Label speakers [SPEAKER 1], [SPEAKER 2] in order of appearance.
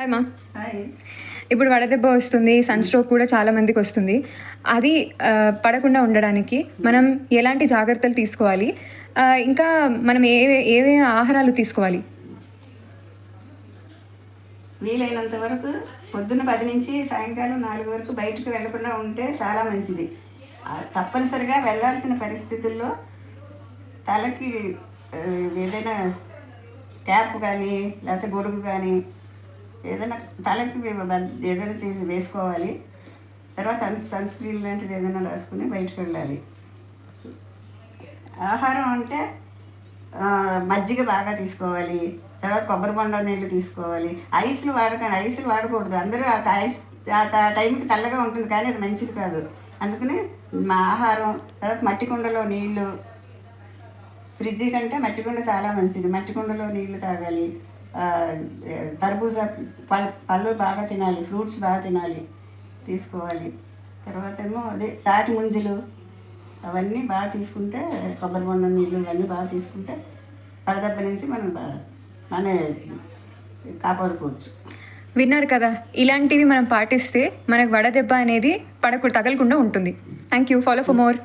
[SPEAKER 1] Hi మా.
[SPEAKER 2] Hi.
[SPEAKER 1] ఇప్పుడు వడదెబ్బ వస్తుంది, సన్ స్ట్రోక్ కూడా చాలా మందికి వస్తుంది. అది పడకుండా ఉండడానికి మనం ఎలాంటి జాగ్రత్తలు తీసుకోవాలి, ఇంకా మనం ఏవే ఆహారాలు తీసుకోవాలి?
[SPEAKER 2] వీలైనంత వరకు పొద్దున్న 10 నుంచి సాయంకాలం 4 వరకు బయటకు వెళ్లకుండా ఉంటే చాలా మంచిది. తప్పనిసరిగా వెళ్ళాల్సిన పరిస్థితుల్లో తలకి ఏదైనా క్యాప్ కానీ లేకపోతే గొడుగు కానీ ఏదైనా తలకి ఏదైనా చేసి వేసుకోవాలి. తర్వాత సన్ స్క్రీన్ లాంటిది ఏదైనా రాసుకుని బయటకు వెళ్ళాలి. ఆహారం అంటే మజ్జిగ బాగా తీసుకోవాలి. తర్వాత కొబ్బరి బొండం నీళ్ళు తీసుకోవాలి. ఐస్లు వాడకూడదు. అందరూ ఐస్ ఆ టైంకి చల్లగా ఉంటుంది కానీ అది మంచిది కాదు. అందుకని మా ఆహారం, తర్వాత మట్టి కుండలో నీళ్ళు, ఫ్రిడ్జ్ కంటే మట్టి కుండ చాలా మంచిది. మట్టి కుండలో నీళ్లు తాగాలి. తర్బూజా పళ్ళు బాగా తినాలి, ఫ్రూట్స్ బాగా తినాలి, తీసుకోవాలి. తర్వాత ఏమో తాటి ముంజలు అవన్నీ బాగా తీసుకుంటే, కొబ్బరి బొండం నీళ్ళు ఇవన్నీ బాగా తీసుకుంటే వడదెబ్బ నుంచి మనం కాపాడుకోవచ్చు.
[SPEAKER 1] విన్నారు కదా, ఇలాంటివి మనం పాటిస్తే మనకు వడదెబ్బ అనేది తగలకుండా ఉంటుంది. Thank you. Follow for more.